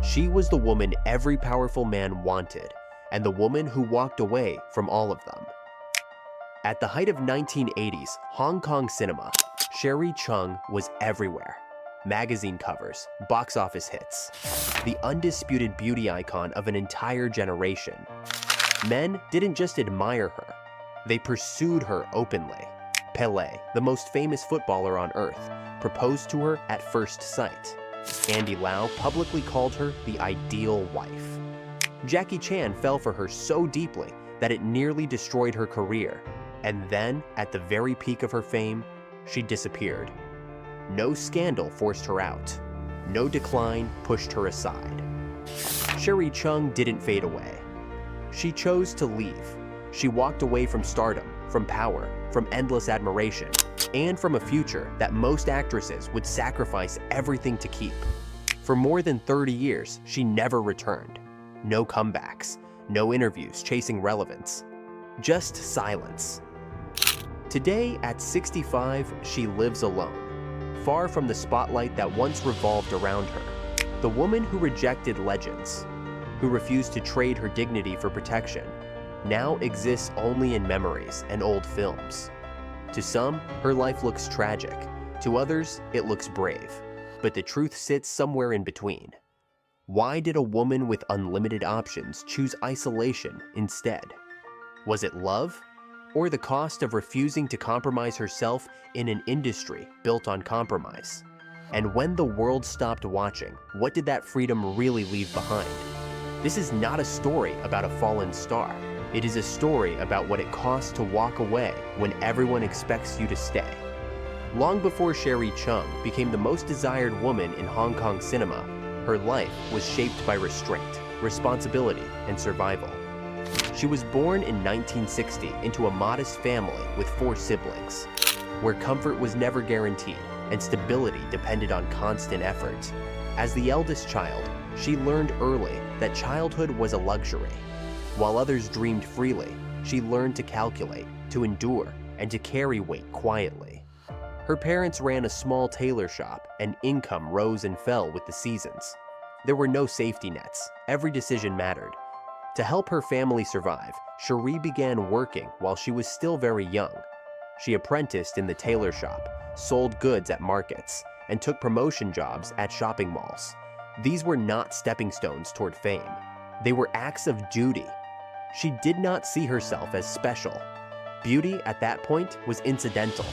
She was the woman every powerful man wanted, and the woman who walked away from all of them. At the height of 1980s Hong Kong cinema, Cherie Chung was everywhere. Magazine covers, box office hits, the undisputed beauty icon of an entire generation. Men didn't just admire her, they pursued her openly. Pelé, the most famous footballer on earth, proposed to her at first sight. Andy Lau publicly called her the ideal wife. Jackie Chan fell for her so deeply that it nearly destroyed her career. And then, at the very peak of her fame, she disappeared. No scandal forced her out. No decline pushed her aside. Cherie Chung didn't fade away. She chose to leave. She walked away from stardom, from power, from endless admiration, and from a future that most actresses would sacrifice everything to keep. For more than 30 years, she never returned. No comebacks, no interviews chasing relevance, just silence. Today, at 65, she lives alone, far from the spotlight that once revolved around her. The woman who rejected legends, who refused to trade her dignity for protection, now exists only in memories and old films. To some, her life looks tragic. To others, it looks brave. But the truth sits somewhere in between. Why did a woman with unlimited options choose isolation instead? Was it love? Or the cost of refusing to compromise herself in an industry built on compromise? And when the world stopped watching, what did that freedom really leave behind? This is not a story about a fallen star. It is a story about what it costs to walk away when everyone expects you to stay. Long before Cherie Chung became the most desired woman in Hong Kong cinema, her life was shaped by restraint, responsibility, and survival. She was born in 1960 into a modest family with 4 siblings, where comfort was never guaranteed and stability depended on constant effort. As the eldest child, she learned early that childhood was a luxury. While others dreamed freely, she learned to calculate, to endure, and to carry weight quietly. Her parents ran a small tailor shop, and income rose and fell with the seasons. There were no safety nets. Every decision mattered. To help her family survive, Cherie began working while she was still very young. She apprenticed in the tailor shop, sold goods at markets, and took promotion jobs at shopping malls. These were not stepping stones toward fame. They were acts of duty. She did not see herself as special. Beauty at that point was incidental,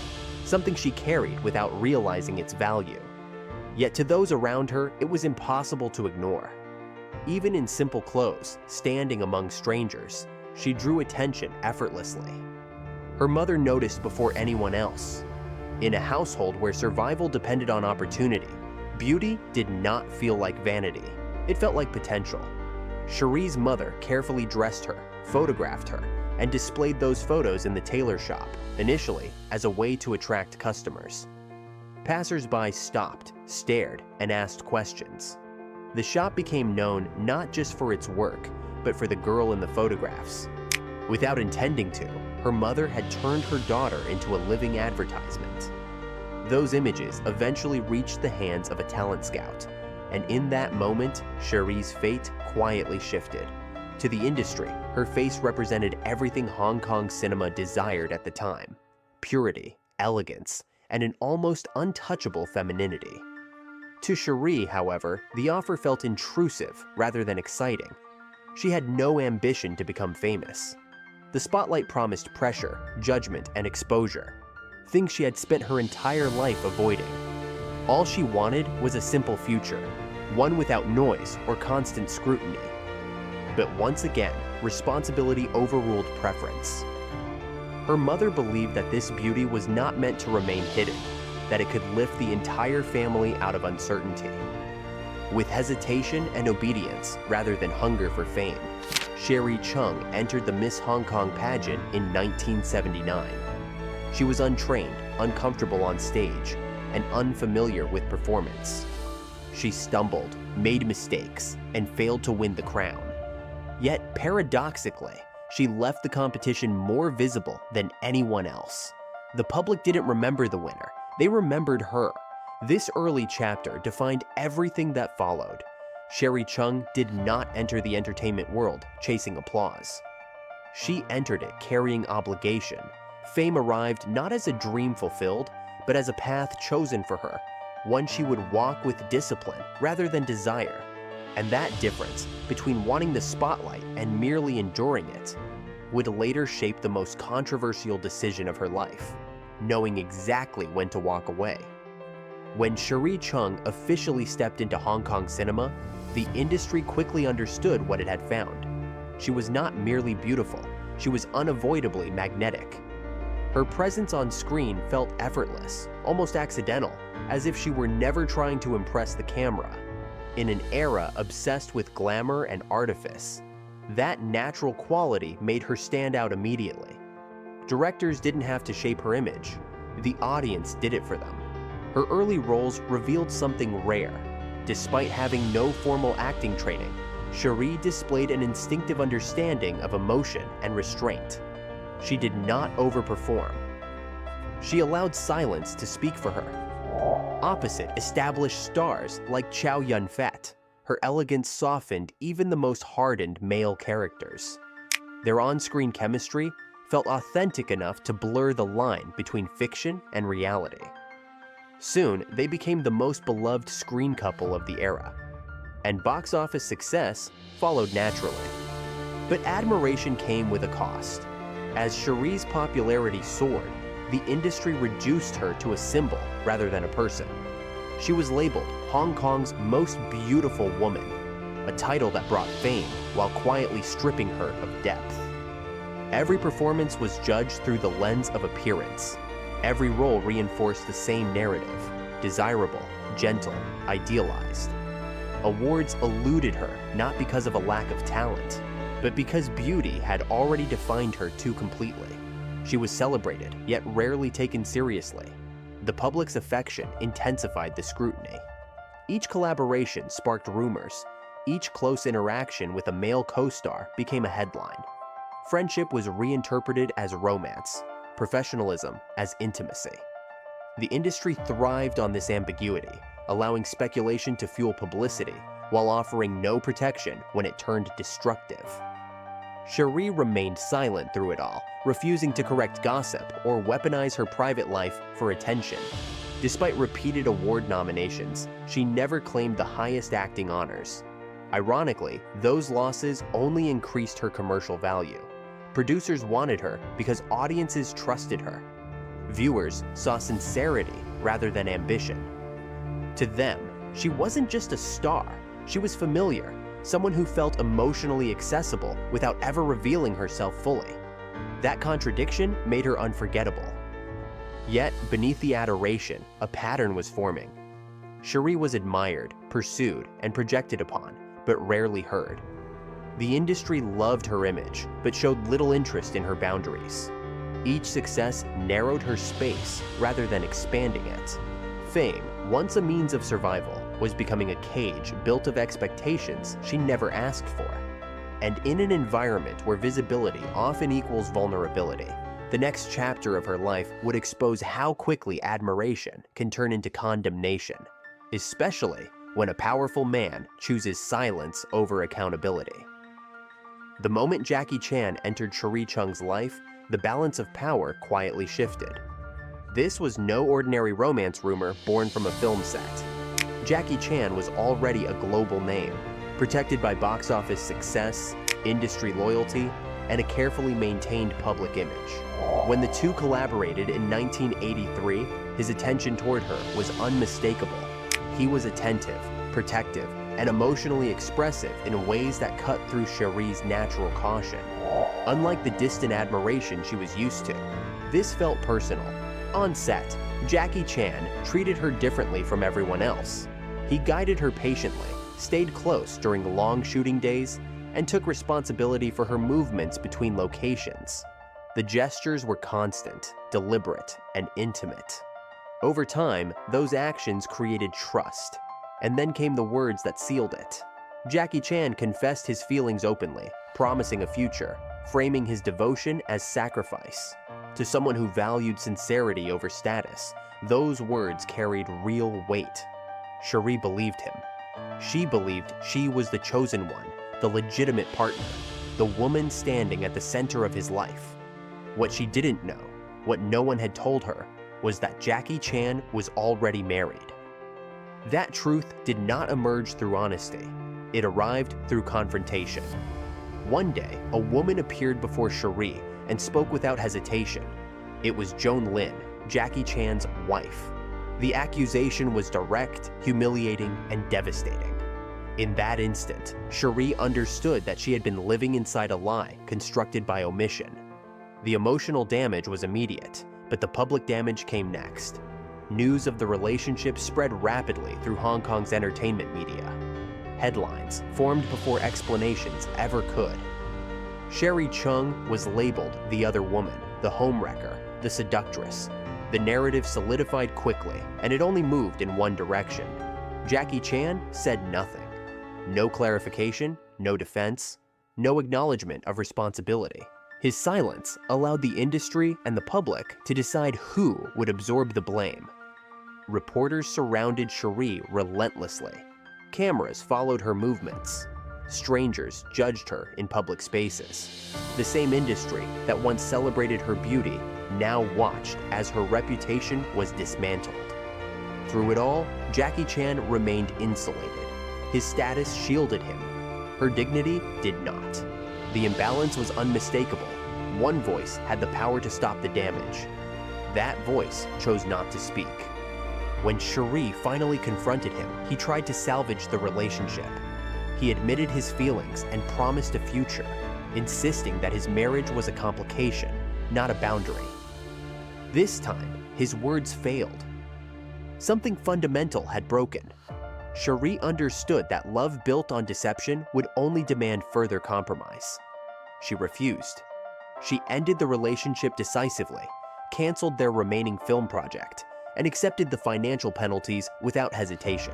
something she carried without realizing its value. Yet to those around her, it was impossible to ignore. Even in simple clothes, standing among strangers, she drew attention effortlessly. Her mother noticed before anyone else. In a household where survival depended on opportunity, beauty did not feel like vanity. It felt like potential. Cherie's mother carefully dressed her, photographed her, and displayed those photos in the tailor shop, initially as a way to attract customers. Passers-by stopped, stared, and asked questions. The shop became known not just for its work, but for the girl in the photographs. Without intending to, her mother had turned her daughter into a living advertisement. Those images eventually reached the hands of a talent scout, and in that moment, Cherie's fate quietly shifted. To the industry, her face represented everything Hong Kong cinema desired at the time: purity, elegance, and an almost untouchable femininity. To Cherie, however, the offer felt intrusive rather than exciting. She had no ambition to become famous. The spotlight promised pressure, judgment, and exposure, things she had spent her entire life avoiding. All she wanted was a simple future, one without noise or constant scrutiny. But once again, responsibility overruled preference. Her mother believed that this beauty was not meant to remain hidden, that it could lift the entire family out of uncertainty. With hesitation and obedience rather than hunger for fame, Cherie Chung entered the Miss Hong Kong pageant in 1979. She was untrained, uncomfortable on stage, and unfamiliar with performance. She stumbled, made mistakes, and failed to win the crown. Yet, paradoxically, she left the competition more visible than anyone else. The public didn't remember the winner, they remembered her. This early chapter defined everything that followed. Cherie Chung did not enter the entertainment world chasing applause. She entered it carrying obligation. Fame arrived not as a dream fulfilled, but as a path chosen for her, one she would walk with discipline rather than desire. And that difference between wanting the spotlight and merely enduring it would later shape the most controversial decision of her life, knowing exactly when to walk away. When Cherie Chung officially stepped into Hong Kong cinema, the industry quickly understood what it had found. She was not merely beautiful, she was unavoidably magnetic. Her presence on screen felt effortless, almost accidental, as if she were never trying to impress the camera. In an era obsessed with glamour and artifice, that natural quality made her stand out immediately. Directors didn't have to shape her image, the audience did it for them. Her early roles revealed something rare. Despite having no formal acting training, Cherie displayed an instinctive understanding of emotion and restraint. She did not overperform. She allowed silence to speak for her. Opposite established stars like Chow Yun-fat, her elegance softened even the most hardened male characters. Their on-screen chemistry felt authentic enough to blur the line between fiction and reality. Soon, they became the most beloved screen couple of the era, and box office success followed naturally. But admiration came with a cost. As Cherie's popularity soared, the industry reduced her to a symbol rather than a person. She was labeled Hong Kong's most beautiful woman, a title that brought fame while quietly stripping her of depth. Every performance was judged through the lens of appearance. Every role reinforced the same narrative: desirable, gentle, idealized. Awards eluded her not because of a lack of talent, but because beauty had already defined her too completely. She was celebrated, yet rarely taken seriously. The public's affection intensified the scrutiny. Each collaboration sparked rumors. Each close interaction with a male co-star became a headline. Friendship was reinterpreted as romance, professionalism as intimacy. The industry thrived on this ambiguity, allowing speculation to fuel publicity while offering no protection when it turned destructive. Cherie remained silent through it all, refusing to correct gossip or weaponize her private life for attention. Despite repeated award nominations, she never claimed the highest acting honors. Ironically, those losses only increased her commercial value. Producers wanted her because audiences trusted her. Viewers saw sincerity rather than ambition. To them, she wasn't just a star, she was familiar, someone who felt emotionally accessible without ever revealing herself fully. That contradiction made her unforgettable. Yet, beneath the adoration, a pattern was forming. Cherie was admired, pursued, and projected upon, but rarely heard. The industry loved her image, but showed little interest in her boundaries. Each success narrowed her space rather than expanding it. Fame, once a means of survival, was becoming a cage built of expectations she never asked for. And in an environment where visibility often equals vulnerability, the next chapter of her life would expose how quickly admiration can turn into condemnation, especially when a powerful man chooses silence over accountability. The moment Jackie Chan entered Cherie Chung's life, the balance of power quietly shifted. This was no ordinary romance rumor born from a film set. Jackie Chan was already a global name, protected by box office success, industry loyalty, and a carefully maintained public image. When the two collaborated in 1983, his attention toward her was unmistakable. He was attentive, protective, and emotionally expressive in ways that cut through Cherie's natural caution. Unlike the distant admiration she was used to, this felt personal. On set, Jackie Chan treated her differently from everyone else. He guided her patiently, stayed close during long shooting days, and took responsibility for her movements between locations. The gestures were constant, deliberate, and intimate. Over time, those actions created trust, and then came the words that sealed it. Jackie Chan confessed his feelings openly, promising a future, framing his devotion as sacrifice. To someone who valued sincerity over status, those words carried real weight. Cherie believed him. She believed she was the chosen one, the legitimate partner, the woman standing at the center of his life. What she didn't know, what no one had told her, was that Jackie Chan was already married. That truth did not emerge through honesty. It arrived through confrontation. One day, a woman appeared before Cherie and spoke without hesitation. It was Joan Lin, Jackie Chan's wife. The accusation was direct, humiliating, and devastating. In that instant, Cherie understood that she had been living inside a lie constructed by omission. The emotional damage was immediate, but the public damage came next. News of the relationship spread rapidly through Hong Kong's entertainment media. Headlines formed before explanations ever could. Cherie Chung was labeled the other woman, the homewrecker, the seductress. The narrative solidified quickly, and it only moved in one direction. Jackie Chan said nothing. No clarification, no defense, no acknowledgement of responsibility. His silence allowed the industry and the public to decide who would absorb the blame. Reporters surrounded Cherie relentlessly. Cameras followed her movements. Strangers judged her in public spaces. The same industry that once celebrated her beauty now watched as her reputation was dismantled. Through it all, Jackie Chan remained insulated. His status shielded him. Her dignity did not. The imbalance was unmistakable. One voice had the power to stop the damage. That voice chose not to speak. When Cherie finally confronted him, he tried to salvage the relationship. He admitted his feelings and promised a future, insisting that his marriage was a complication, not a boundary. This time, his words failed. Something fundamental had broken. Cherie understood that love built on deception would only demand further compromise. She refused. She ended the relationship decisively, canceled their remaining film project, and accepted the financial penalties without hesitation.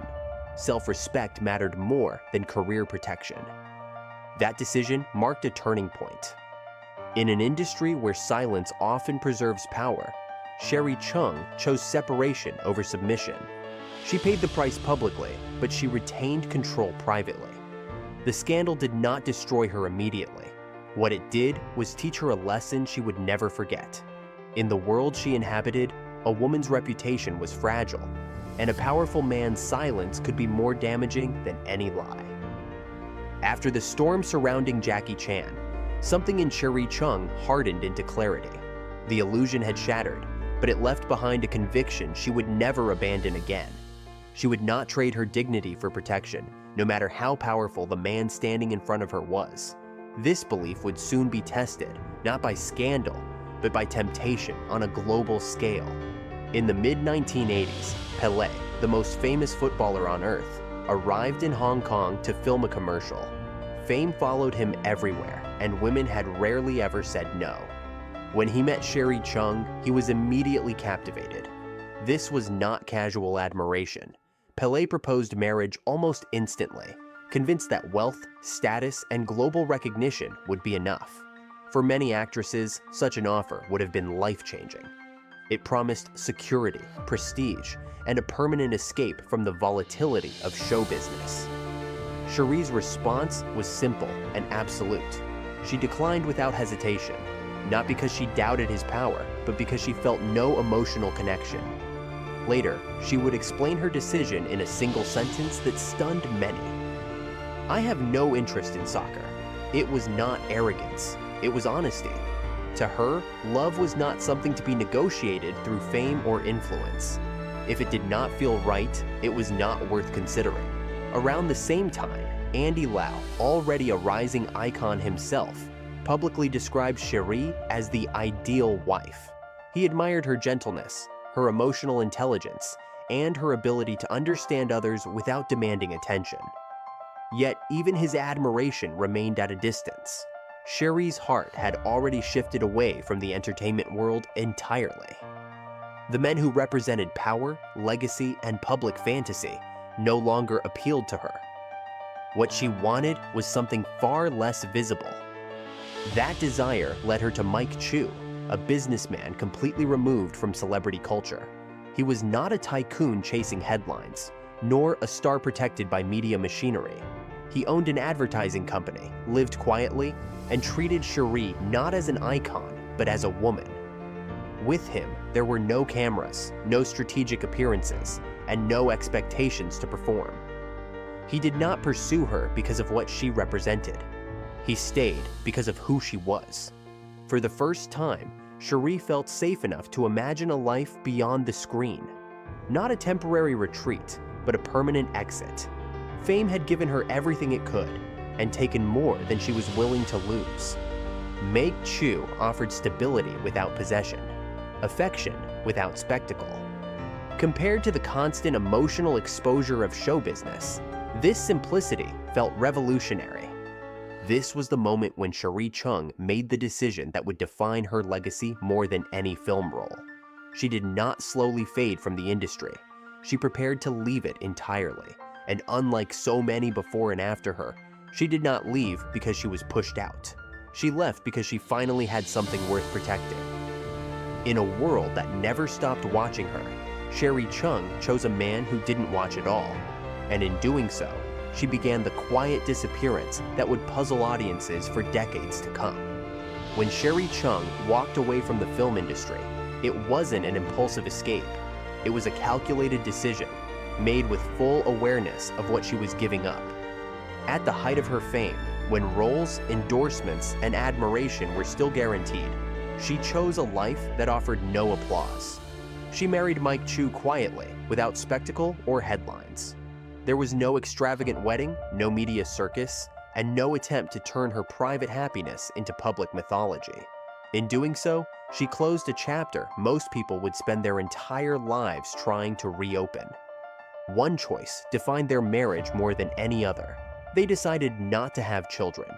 Self-respect mattered more than career protection. That decision marked a turning point. In an industry where silence often preserves power, Cherie Chung chose separation over submission. She paid the price publicly, but she retained control privately. The scandal did not destroy her immediately. What it did was teach her a lesson she would never forget. In the world she inhabited, a woman's reputation was fragile, and a powerful man's silence could be more damaging than any lie. After the storm surrounding Jackie Chan, something in Cherie Chung hardened into clarity. The illusion had shattered, but it left behind a conviction she would never abandon again. She would not trade her dignity for protection, no matter how powerful the man standing in front of her was. This belief would soon be tested, not by scandal, but by temptation on a global scale. In the mid-1980s, Pelé, the most famous footballer on earth, arrived in Hong Kong to film a commercial. Fame followed him everywhere, and women had rarely ever said no. When he met Cherie Chung, he was immediately captivated. This was not casual admiration. Pelé proposed marriage almost instantly, convinced that wealth, status, and global recognition would be enough. For many actresses, such an offer would have been life-changing. It promised security, prestige, and a permanent escape from the volatility of show business. Cherie's response was simple and absolute. She declined without hesitation, not because she doubted his power, but because she felt no emotional connection. Later, she would explain her decision in a single sentence that stunned many. "I have no interest in soccer." It was not arrogance, it was honesty. To her, love was not something to be negotiated through fame or influence. If it did not feel right, it was not worth considering. Around the same time, Andy Lau, already a rising icon himself, publicly described Cherie as the ideal wife. He admired her gentleness, her emotional intelligence, and her ability to understand others without demanding attention. Yet even his admiration remained at a distance. Cherie's heart had already shifted away from the entertainment world entirely. The men who represented power, legacy, and public fantasy no longer appealed to her. What she wanted was something far less visible. That desire led her to Mike Chu, a businessman completely removed from celebrity culture. He was not a tycoon chasing headlines. nor a star protected by media machinery. He owned an advertising company, lived quietly, and treated Cherie not as an icon, but as a woman. With him, there were no cameras, no strategic appearances, and no expectations to perform. He did not pursue her because of what she represented. He stayed because of who she was. For the first time, Cherie felt safe enough to imagine a life beyond the screen. Not a temporary retreat, but a permanent exit. Fame had given her everything it could, and taken more than she was willing to lose. Mike Chu offered stability without possession, affection without spectacle. Compared to the constant emotional exposure of show business, this simplicity felt revolutionary. This was the moment when Cherie Chung made the decision that would define her legacy more than any film role. She did not slowly fade from the industry. She prepared to leave it entirely, and unlike so many before and after her, she did not leave because she was pushed out. She left because she finally had something worth protecting. In a world that never stopped watching her, Cherie Chung chose a man who didn't watch at all, and in doing so, she began the quiet disappearance that would puzzle audiences for decades to come. When Cherie Chung walked away from the film industry, it wasn't an impulsive escape. It was a calculated decision, made with full awareness of what she was giving up. At the height of her fame, when roles, endorsements, and admiration were still guaranteed, she chose a life that offered no applause. She married Mike Chu quietly, without spectacle or headlines. There was no extravagant wedding, no media circus, and no attempt to turn her private happiness into public mythology. In doing so, she closed a chapter most people would spend their entire lives trying to reopen. One choice defined their marriage more than any other. They decided not to have children.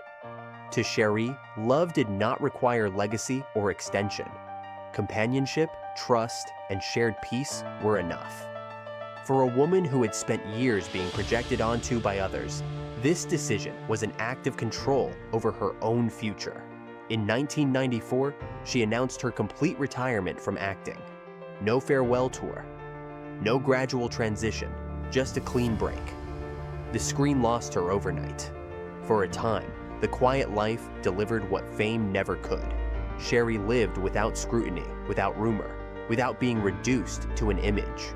To Cherie, love did not require legacy or extension. Companionship, trust, and shared peace were enough. For a woman who had spent years being projected onto by others, this decision was an act of control over her own future. In 1994, she announced her complete retirement from acting. No farewell tour, no gradual transition, just a clean break. The screen lost her overnight. For a time, the quiet life delivered what fame never could. Cherie lived without scrutiny, without rumor, without being reduced to an image.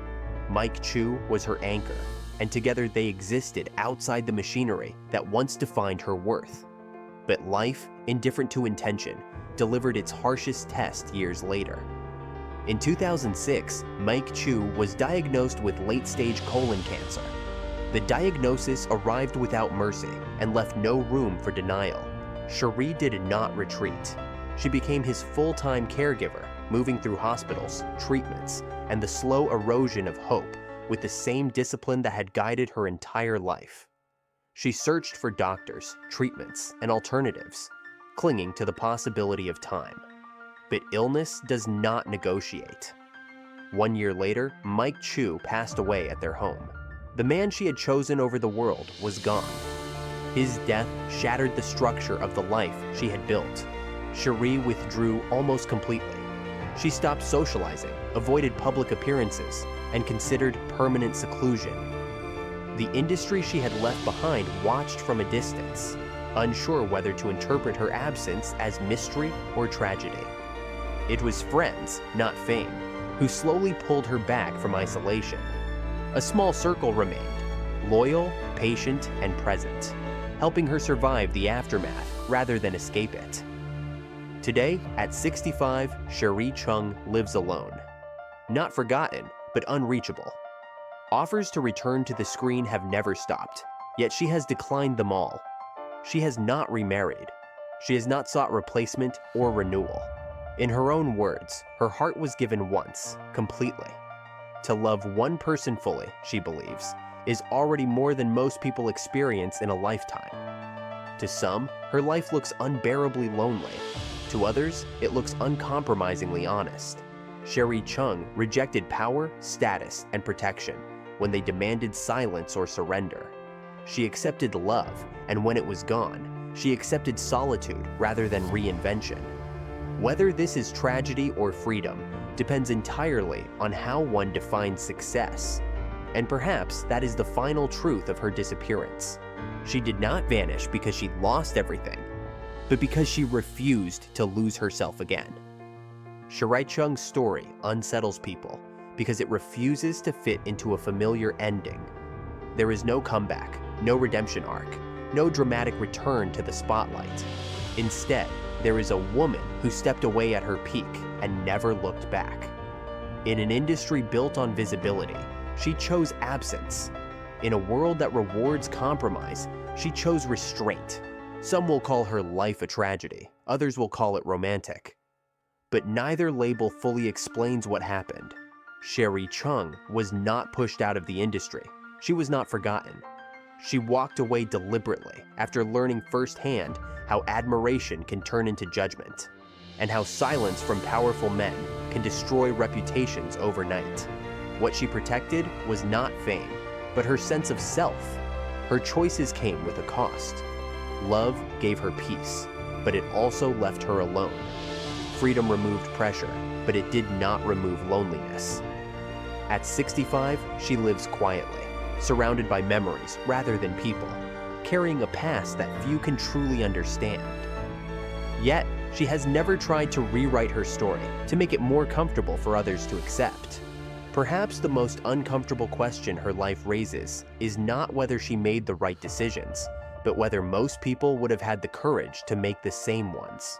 Mike Chu was her anchor, and together they existed outside the machinery that once defined her worth. But life, indifferent to intention, delivered its harshest test years later. In 2006, Mike Chu was diagnosed with late-stage colon cancer. The diagnosis arrived without mercy and left no room for denial. Cherie did not retreat. She became his full-time caregiver, moving through hospitals, treatments, and the slow erosion of hope with the same discipline that had guided her entire life. She searched for doctors, treatments, and alternatives, clinging to the possibility of time. But illness does not negotiate. 1 year later, Mike Chu passed away at their home. The man she had chosen over the world was gone. His death shattered the structure of the life she had built. Cherie withdrew almost completely. She stopped socializing, avoided public appearances, and considered permanent seclusion. The industry she had left behind watched from a distance, unsure whether to interpret her absence as mystery or tragedy. It was friends, not fame, who slowly pulled her back from isolation. A small circle remained, loyal, patient, and present, helping her survive the aftermath rather than escape it. Today, at 65, Cherie Chung lives alone. Not forgotten, but unreachable. Offers to return to the screen have never stopped, yet she has declined them all. She has not remarried. She has not sought replacement or renewal. In her own words, her heart was given once, completely. To love one person fully, she believes, is already more than most people experience in a lifetime. To some, her life looks unbearably lonely. To others, it looks uncompromisingly honest. Cherie Chung rejected power, status, and protection when they demanded silence or surrender. She accepted love, and when it was gone, she accepted solitude rather than reinvention. Whether this is tragedy or freedom depends entirely on how one defines success. And perhaps that is the final truth of her disappearance. She did not vanish because she lost everything, but because she refused to lose herself again. Cherie Chung's story unsettles people because it refuses to fit into a familiar ending. There is no comeback, no redemption arc, no dramatic return to the spotlight. Instead, there is a woman who stepped away at her peak and never looked back. In an industry built on visibility, she chose absence. In a world that rewards compromise, she chose restraint. Some will call her life a tragedy, others will call it romantic. But neither label fully explains what happened. Cherie Chung was not pushed out of the industry. She was not forgotten. She walked away deliberately after learning firsthand how admiration can turn into judgment, and how silence from powerful men can destroy reputations overnight. What she protected was not fame, but her sense of self. Her choices came with a cost. Love gave her peace, but it also left her alone. Freedom removed pressure, but it did not remove loneliness. At 65, she lives quietly, surrounded by memories rather than people, carrying a past that few can truly understand. Yet, she has never tried to rewrite her story to make it more comfortable for others to accept. Perhaps the most uncomfortable question her life raises is not whether she made the right decisions, but whether most people would have had the courage to make the same ones.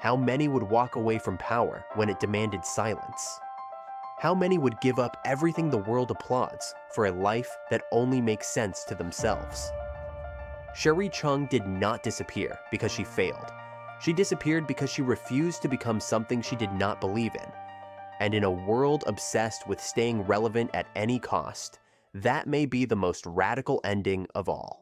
How many would walk away from power when it demanded silence? How many would give up everything the world applauds for a life that only makes sense to themselves? Cherie Chung did not disappear because she failed. She disappeared because she refused to become something she did not believe in. And in a world obsessed with staying relevant at any cost, that may be the most radical ending of all.